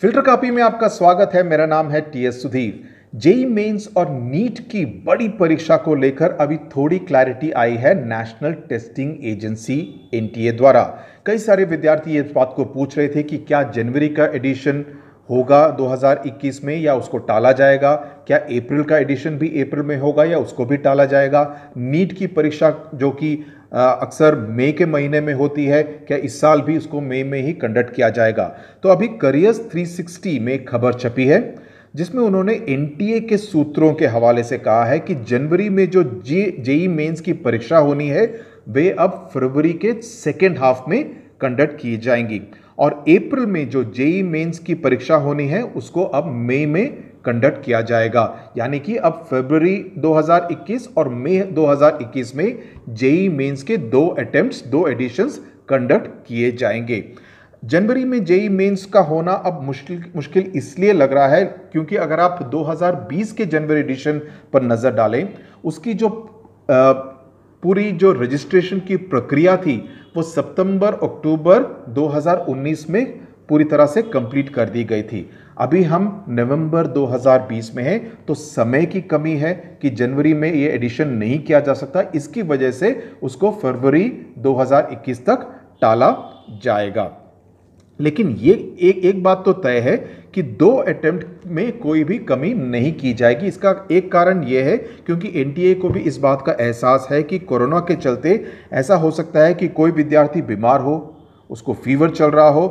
Filter copy में आपका स्वागत है। मेरा नाम है टीएस सुधीर। जेई मेंस और नीट की बड़ी परीक्षा को लेकर अभी थोड़ी क्लैरिटी आई है नेशनल टेस्टिंग एजेंसी एनटीए द्वारा। कई सारे विद्यार्थी इस बात को पूछ रहे थे कि क्या जनवरी का एडिशन होगा 2021 में या उसको टाला जाएगा, क्या अप्रैल का एडिशन भी अप्रैल में होगा या उसको भी टाला जाएगा। नीट की परीक्षा जो कि अक्सर मई के महीने में होती है, क्या इस साल भी उसको मई में ही कंडक्ट किया जाएगा। तो अभी करियर्स 360 में एक खबर छपी है जिसमें उन्होंने एनटीए के सूत्रों के हवाले से कहा है कि जनवरी में जो जेई मेंस की परीक्षा होनी है वे अब फरवरी के सेकेंड हाफ में कंडक्ट की जाएंगी और अप्रैल में जो जेई मेंस की परीक्षा होनी है उसको अब मई में कंडक्ट किया जाएगा। यानी कि अब फरवरी 2021 और मई 2021 में जेई मेंस के दो एडिशंस कंडक्ट किए जाएंगे। जनवरी में जेई मेंस का होना अब मुश्किल इसलिए लग रहा है क्योंकि अगर आप 2020 के जनवरी एडिशन पर नजर डालें, उसकी जो पूरी जो रजिस्ट्रेशन की प्रक्रिया थी वो सितंबर अक्टूबर 2019 में पूरी तरह से कंप्लीट कर दी गई थी। अभी हम नवंबर 2020 में हैं, तो समय की कमी है कि जनवरी में ये एडिशन नहीं किया जा सकता। इसकी वजह से उसको फरवरी 2021 तक टाला जाएगा। लेकिन ये एक बात तो तय है कि दो अटेम्प्ट में कोई भी कमी नहीं की जाएगी। इसका एक कारण यह है क्योंकि एनटीए को भी इस बात का एहसास है कि कोरोना के चलते ऐसा हो सकता है कि कोई विद्यार्थी बीमार हो, उसको फीवर चल रहा हो,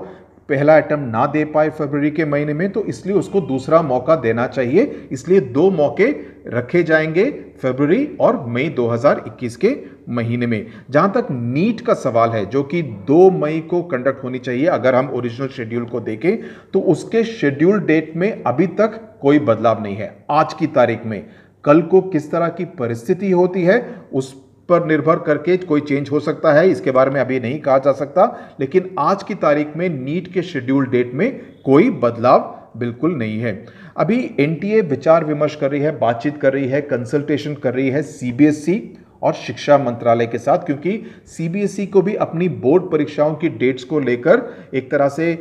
पहला अटेम्प्ट ना दे पाए फरवरी के महीने में, तो इसलिए उसको दूसरा मौका देना चाहिए। इसलिए दो मौके रखे जाएंगे फरवरी और मई 2021 के महीने में। जहां तक नीट का सवाल है जो कि 2 मई को कंडक्ट होनी चाहिए, अगर हम ओरिजिनल शेड्यूल को देखें तो उसके शेड्यूल डेट में अभी तक कोई बदलाव नहीं है। आज की तारीख में कल को किस तरह की परिस्थिति होती है उस पर निर्भर करके कोई चेंज हो सकता है, इसके बारे में अभी नहीं कहा जा सकता। लेकिन आज की तारीख में नीट के शेड्यूल डेट में कोई बदलाव बिल्कुल नहीं है। अभी एनटीए विचार विमर्श कर रही है, बातचीत कर रही है, कंसल्टेशन कर रही है सीबीएसई और शिक्षा मंत्रालय के साथ, क्योंकि सीबीएसई को भी अपनी बोर्ड परीक्षाओं की डेट्स को लेकर एक तरह से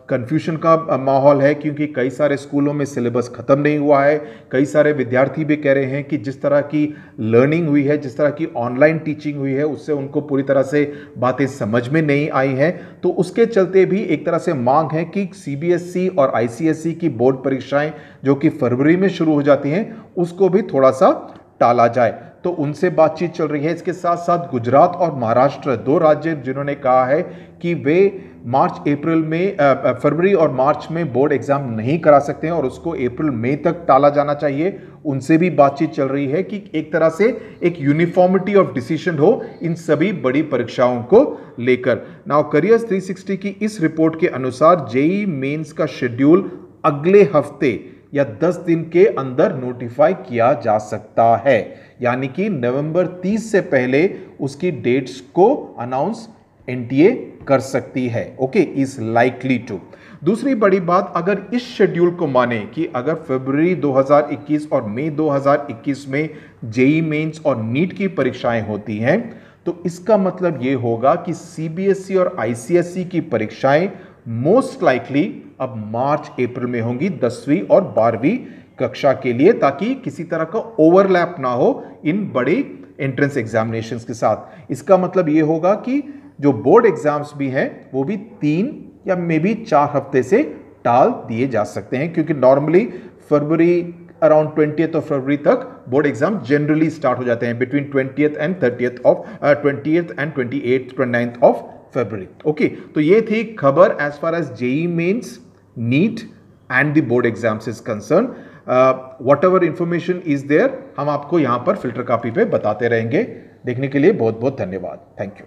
कंफ्यूजन का माहौल है, क्योंकि कई सारे स्कूलों में सिलेबस खत्म नहीं हुआ है। कई सारे विद्यार्थी भी कह रहे हैं कि जिस तरह की लर्निंग हुई है, जिस तरह की ऑनलाइन टीचिंग हुई है, उससे उनको पूरी तरह से बातें समझ में नहीं आई हैं। तो उसके चलते भी एक तरह से मांग है कि सीबीएसई और आईसीएसई की बोर्ड परीक्षाएं जो कि फरवरी में शुरू हो जाती हैं उसको भी थोड़ा सा टाला जाए। तो उनसे बातचीत चल रही है। इसके साथ साथ गुजरात और महाराष्ट्र, 2 राज्य जिन्होंने कहा है कि वे फरवरी और मार्च में बोर्ड एग्जाम नहीं करा सकते हैं और उसको अप्रैल मई तक टाला जाना चाहिए, उनसे भी बातचीत चल रही है कि एक तरह से एक यूनिफॉर्मिटी ऑफ डिसीजन हो इन सभी बड़ी परीक्षाओं को लेकर। नाउ करियर्स 360 की इस रिपोर्ट के अनुसार जेई मेंस का शेड्यूल अगले हफ्ते या 10 दिन के अंदर नोटिफाई किया जा सकता है, यानी कि नवंबर 30 से पहले उसकी डेट्स को अनाउंस एनटीए कर सकती है। Okay, is likely to. दूसरी बड़ी बात, अगर इस शेड्यूल को माने कि अगर फरवरी 2021 और मई 2021 में जेई मेंस और नीट की परीक्षाएं होती हैं, तो इसका मतलब यह होगा कि सीबीएसई और आईसीएसई की परीक्षाएं मोस्ट लाइकली अब मार्च अप्रैल में होंगी 10वीं और 12वीं कक्षा के लिए, ताकि किसी तरह का ओवरलैप ना हो इन बड़ी एंट्रेंस एग्जामिनेशंस के साथ। इसका मतलब यह होगा कि जो बोर्ड एग्जाम्स भी हैं वो भी 3 या मे बी 4 हफ्ते से टाल दिए जा सकते हैं, क्योंकि normally February around 20th of February तक बोर्ड एग्जाम जनरली स्टार्ट हो जाते हैं, between 20th and 29th of February. Okay, तो ये थी खबर as far as JEE Mains, NEET and the board exams is concerned. Whatever information is there हम आपको यहां पर फिल्टर कॉपी पे बताते रहेंगे। देखने के लिए बहुत बहुत धन्यवाद। Thank you.